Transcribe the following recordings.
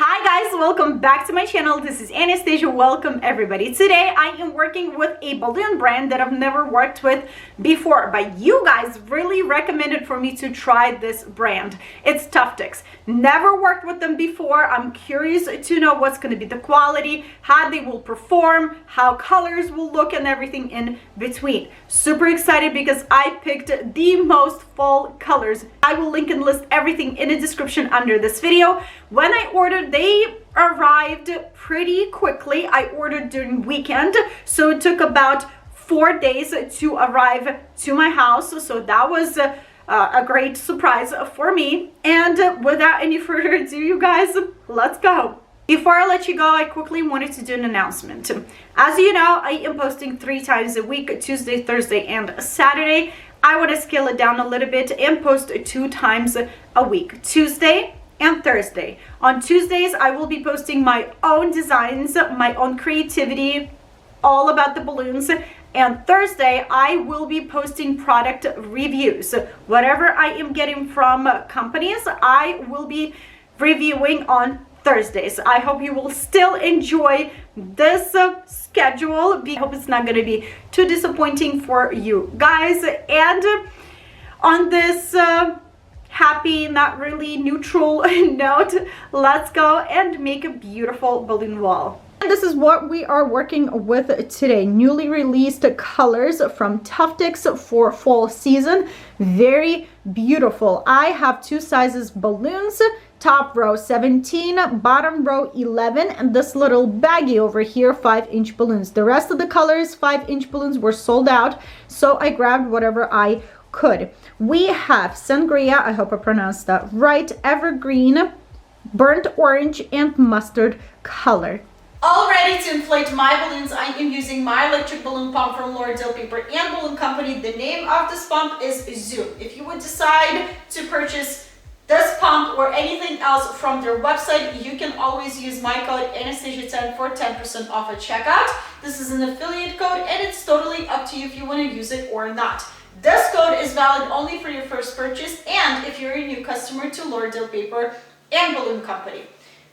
Hi guys, welcome back to my channel. This is Anastasia. Welcome everybody. Today I am working with a balloon brand that I've never worked with before, but you guys really recommended for me to try this brand. It's TufTex. Never worked with them before. I'm curious to know what's going to be the quality, how they will perform, how colors will look, and everything in between. Super excited because I picked the most fall colors. I will link and list everything in the description under this video. When I ordered, they arrived pretty quickly. I ordered during weekend, so it took about 4 days to arrive to my house. So that was a great surprise for me. And without any further ado, you guys, let's go. Before I let you go, I quickly wanted to do an announcement. As you know, I am posting 3 times a week, Tuesday, Thursday, and Saturday. I want to scale it down a little bit and post 2 times a week, Tuesday and Thursday. On Tuesdays, I will be posting my own designs, my own creativity, all about the balloons. And Thursday, I will be posting product reviews. Whatever I am getting from companies, I will be reviewing on Thursdays. I hope you will still enjoy this schedule. I hope it's not going to be too disappointing for you guys. And on this happy, not really neutral note, let's go and make a beautiful balloon wall. And this is what we are working with today. Newly released colors from TufTex for fall season. Very beautiful. I have 2 sizes balloons. Top row 17, bottom row 11, and this little baggie over here, 5-inch balloons. The rest of the colors, 5-inch balloons, were sold out, so I grabbed whatever I could. We have sangria, I hope I pronounced that right, evergreen, burnt orange, and mustard color. All ready to inflate my balloons. I am using my electric balloon pump from LiQWYD Paper and Balloon Company. The name of this pump is Zoom. If you would decide to purchase this pump or anything else from their website, you can always use my code Anastasia10 for 10% off at checkout. This is an affiliate code and it's totally up to you if you want to use it or not. This code is valid only for your first purchase and if you're a new customer to LiQWYD Paper and Balloon Company.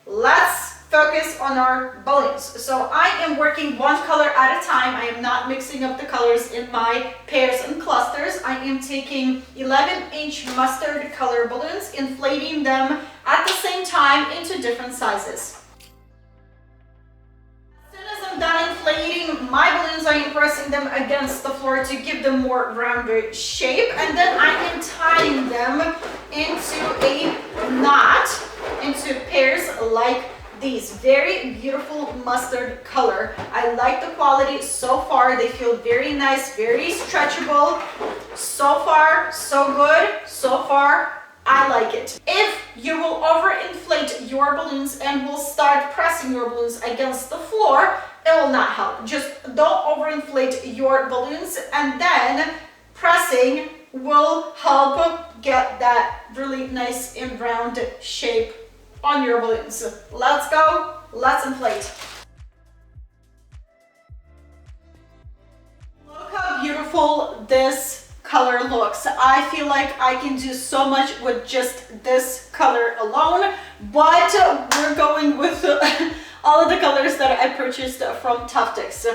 Let's focus on our balloons. So I am working one color at a time. I am not mixing up the colors in my pairs and clusters. I am taking 11-inch mustard color balloons, inflating them at the same time into different sizes. As soon as I'm done inflating my balloons, I am pressing them against the floor to give them more rounded shape, and then I am tying them into a knot, into pairs like these. Very beautiful mustard color. I like the quality so far. They feel very nice, very stretchable. So far, so good. So far, I like it. If you will overinflate your balloons and will start pressing your balloons against the floor, it will not help. Just don't overinflate your balloons, and then pressing will help get that really nice and round shape on your balloons. Let's go, let's inflate. Look how beautiful this color looks. I feel like I can do so much with just this color alone, but we're going with all of the colors that I purchased from TufTex.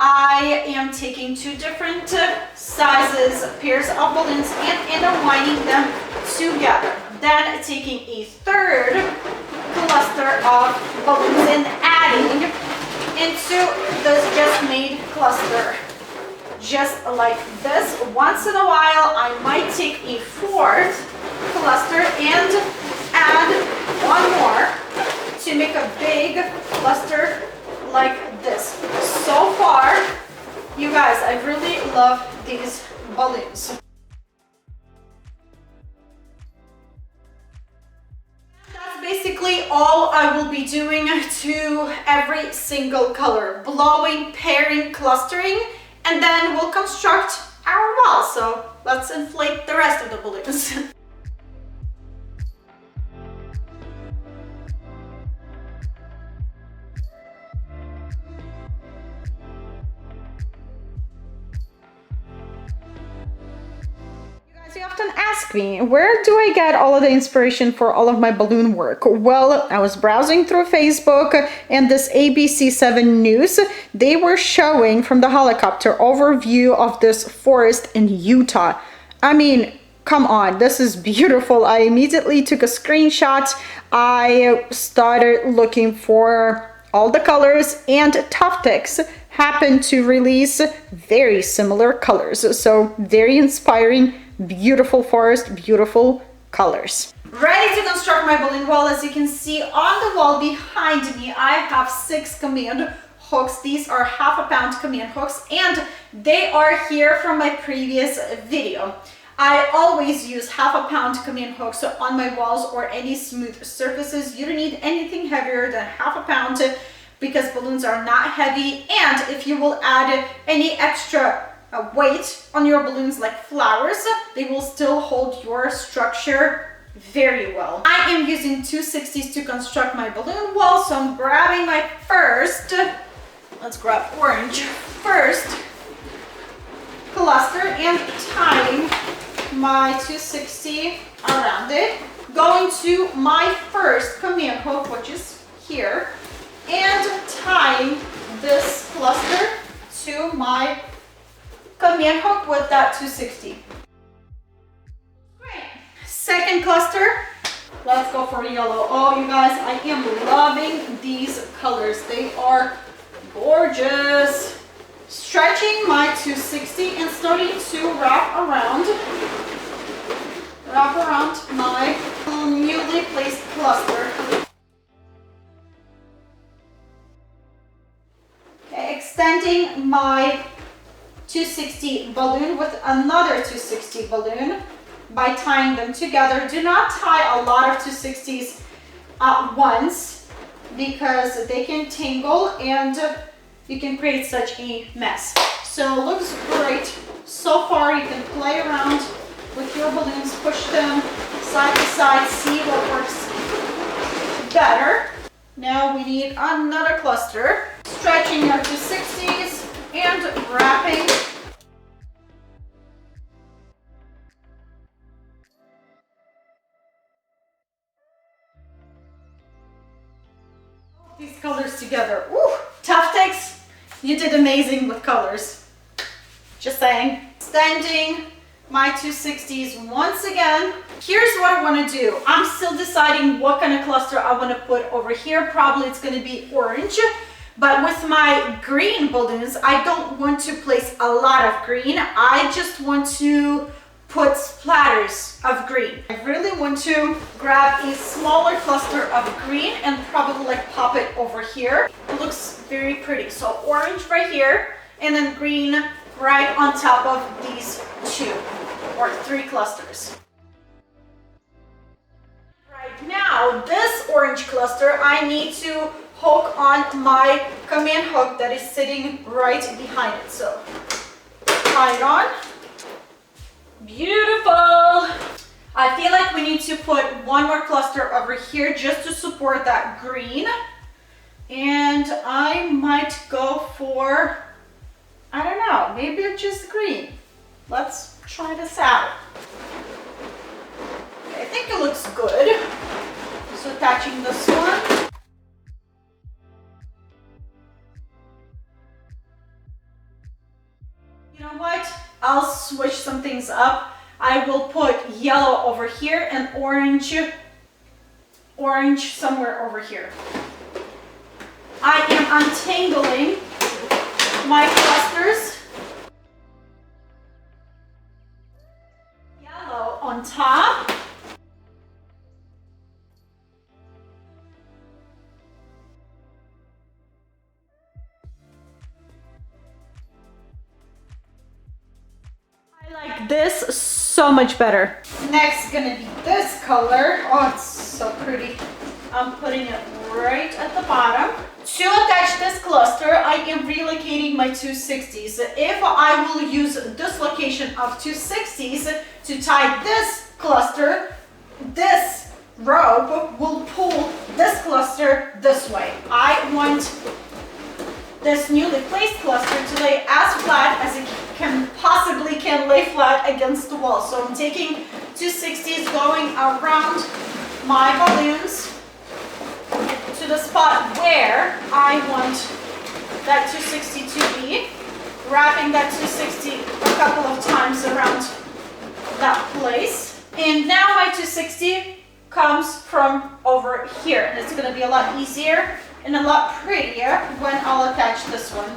I am taking 2 different sizes, pairs of balloons, and intertwining them together. Then taking a 3rd cluster of balloons and adding into this just made cluster. Just like this. Once in a while, I might take a 4th cluster and add 1 more to make a big cluster like this. So far, you guys, I really love these balloons. Basically all I will be doing to every single color, blowing, pairing, clustering, and then we'll construct our wall. So let's inflate the rest of the balloons. You often ask me, where do I get all of the inspiration for all of my balloon work? Well, I was browsing through Facebook and this ABC7 News, they were showing from the helicopter overview of this forest in Utah. I mean, come on, this is beautiful. I immediately took a screenshot. I started looking for all the colors, and TufTex happened to release very similar colors. So very inspiring, beautiful forest, beautiful colors. Ready to construct my balloon wall. As you can see on the wall behind me, I have 6 command hooks. These are 1/2 pound command hooks, and they are here from my previous video. I always use 1/2 pound command hooks on my walls or any smooth surfaces. You don't need anything heavier than 1/2 pound because balloons are not heavy. And if you will add any extra weight on your balloons like flowers, they will still hold your structure very well. I am using 260s to construct my balloon wall, so I'm grabbing my first, let's grab orange first cluster and tying my 260 around it, going to my first command hook, which is here, and tying this cluster to my command hook with that 260. Great. Second cluster, let's go for yellow. Oh, you guys, I am loving these colors. They are gorgeous. Stretching my 260 and starting to wrap around my newly placed cluster. Okay, extending my 260 balloon with another 260 balloon by tying them together. Do not tie a lot of 260s at once because they can tangle and you can create such a mess. So it looks great. So far you can play around with your balloons, push them side to side, see what works better. Now we need another cluster. Stretching your 260s and wrapping. These colors together. Woo! TufTex, you did amazing with colors. Just saying. Extending my 260s once again. Here's what I want to do. I'm still deciding what kind of cluster I want to put over here. Probably it's going to be orange. But with my green balloons, I don't want to place a lot of green. I just want to put splatters of green. I really want to grab a smaller cluster of green and probably like pop it over here. It looks very pretty. So orange right here and then green right on top of these 2 or 3 clusters. Right now, this orange cluster, I need to hook on my command hook that is sitting right behind it. So tie it on. Beautiful. I feel like we need to put one more cluster over here just to support that green. And I might go for, I don't know, maybe just green. Let's try this out. Okay, I think it looks good. So attaching this one. You know what? I'll switch some things up. I will put yellow over here and orange somewhere over here. I am untangling my clusters. Yellow on top. I like this so much better. Next gonna be this color. Oh, it's so pretty. I'm putting it right at the bottom. To attach this cluster, I am relocating my 260s. If I will use this location of 260s to tie this cluster, this rope will pull this cluster this way. I want this newly placed cluster to lay as flat as it possibly can can lay flat against the wall. So I'm taking 260s, going around my balloons to the spot where I want that 260 to be, wrapping that 260 a couple of times around that place. And now my 260 comes from over here, and it's going to be a lot easier and a lot prettier when I'll attach this one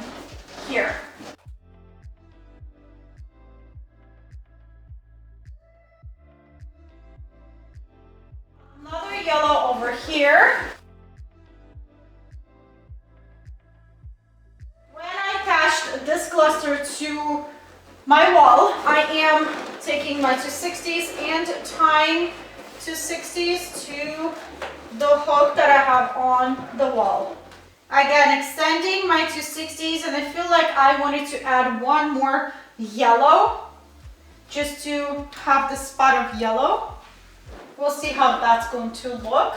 here. Another yellow over here. When I attached this cluster to my wall, I am taking my 260s and tying 260s to the hook that I have on the wall. Again, extending my 260s, and I feel like I wanted to add one more yellow just to have the spot of yellow. We'll see how that's going to look.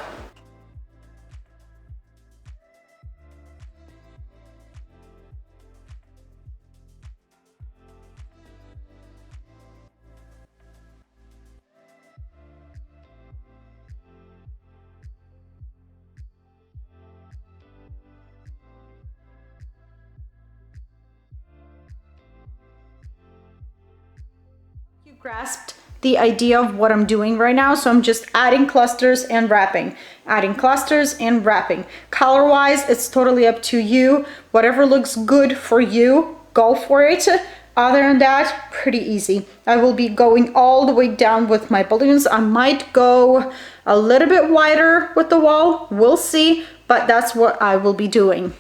You grasped the idea of what I'm doing right now, so I'm just adding clusters and wrapping, adding clusters and wrapping. Color wise, it's totally up to you. Whatever looks good for you, go for it. Other than that, pretty easy. I will be going all the way down with my balloons. I might go a little bit wider with the wall, we'll see, but that's what I will be doing.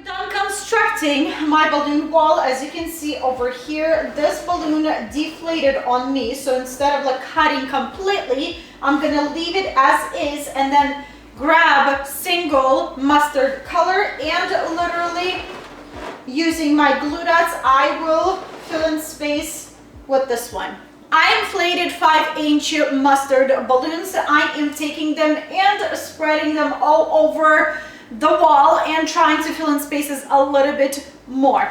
Done constructing my balloon wall. As you can see over here, this balloon deflated on me, so instead of like cutting completely, I'm gonna leave it as is and then grab single mustard color, and literally using my glue dots, I will fill in space with this one. I inflated 5-inch mustard balloons. I am taking them and spreading them all over the wall and trying to fill in spaces a little bit more.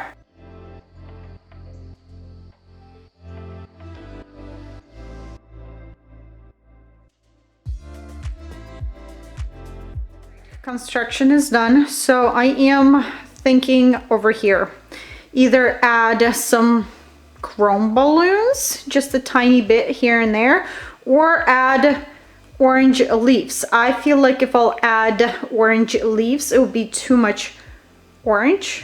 Construction is done, so I am thinking over here, either add some chrome balloons, just a tiny bit here and there, or add orange leaves. I feel like if I'll add orange leaves, it would be too much orange,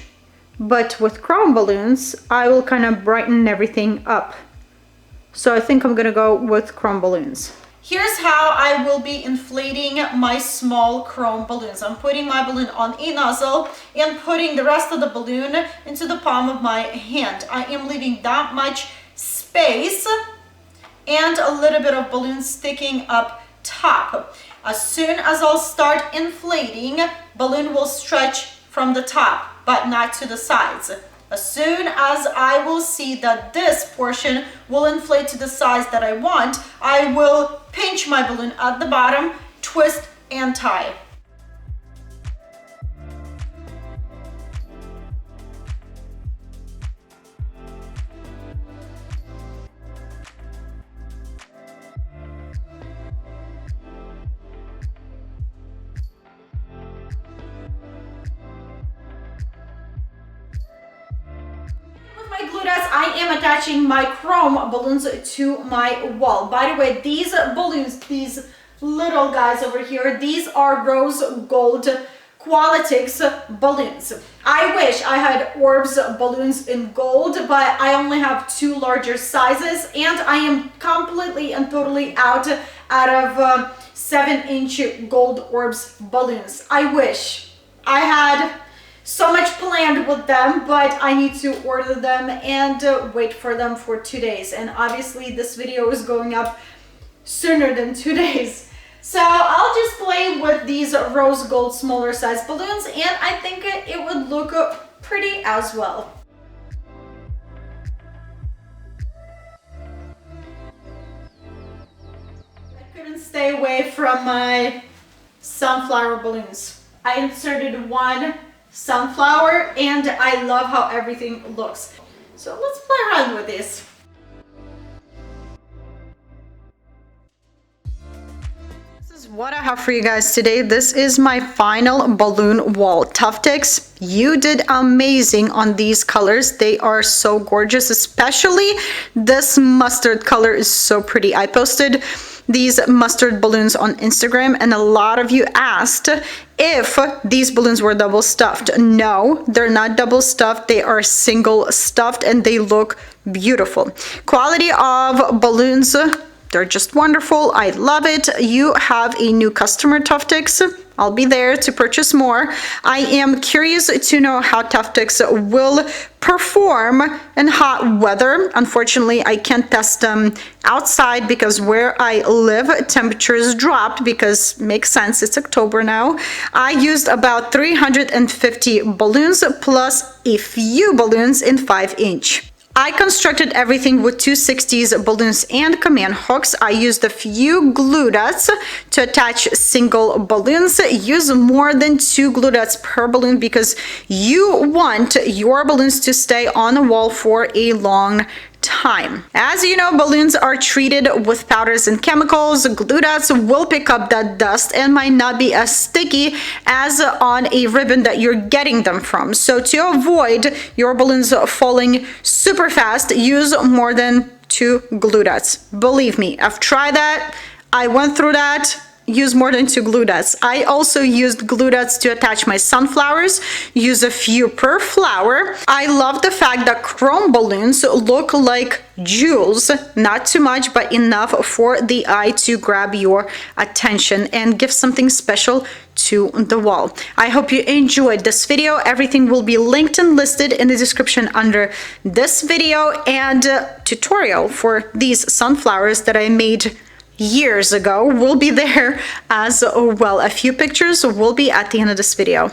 but with chrome balloons, I will kind of brighten everything up. So I think I'm gonna go with chrome balloons. Here's how I will be inflating my small chrome balloons. I'm putting my balloon on a nozzle and putting the rest of the balloon into the palm of my hand. I am leaving that much space and a little bit of balloon sticking up top. As soon as I'll start inflating, balloon will stretch from the top, but not to the sides. As soon as I will see that this portion will inflate to the size that I want, I will pinch my balloon at the bottom, twist and tie. I am attaching my chrome balloons to my wall. By the way, these balloons, these little guys over here. These are rose gold Qualitix balloons. I wish I had orbs balloons in gold, but I only have 2 larger sizes, and I am completely and totally out of 7-inch gold orbs balloons. I wish I had so much planned with them, but I need to order them and wait for them for 2 days. And obviously this video is going up sooner than 2 days. So I'll just play with these rose gold smaller size balloons, and I think it would look pretty as well. I couldn't stay away from my sunflower balloons. I inserted 1 sunflower and I love how everything looks. So let's play around with this. What I have for you guys today. This is my final balloon wall. TufTex, you did amazing on these colors. They are so gorgeous, especially this mustard color is so pretty. I posted these mustard balloons on Instagram and a lot of you asked if these balloons were double stuffed. No, they're not double stuffed. They are single stuffed and they look beautiful. Quality of balloons, they're just wonderful. I love it. You have a new customer, TufTex. I'll be there to purchase more. I am curious to know how TufTex will perform in hot weather. Unfortunately, I can't test them outside because where I live, temperatures dropped because makes sense, it's October now. I used about 350 balloons plus a few balloons in 5-inch. I constructed everything with 260s balloons and command hooks. I used a few glue dots to attach single balloons. Use more than 2 glue dots per balloon because you want your balloons to stay on the wall for a long time. As you know, balloons are treated with powders and chemicals. Glue dots will pick up that dust and might not be as sticky as on a ribbon that you're getting them from. So to avoid your balloons falling super fast, use more than 2 glue dots. Believe me, I've tried that. I went through that. Use more than 2 glue dots. I also used glue dots to attach my sunflowers. Use a few per flower. I love the fact that chrome balloons look like jewels. Not too much, but enough for the eye to grab your attention and give something special to the wall. I hope you enjoyed this video. Everything will be linked and listed in the description under this video, and tutorial for these sunflowers that I made years ago will be there as well. A few pictures will be at the end of this video.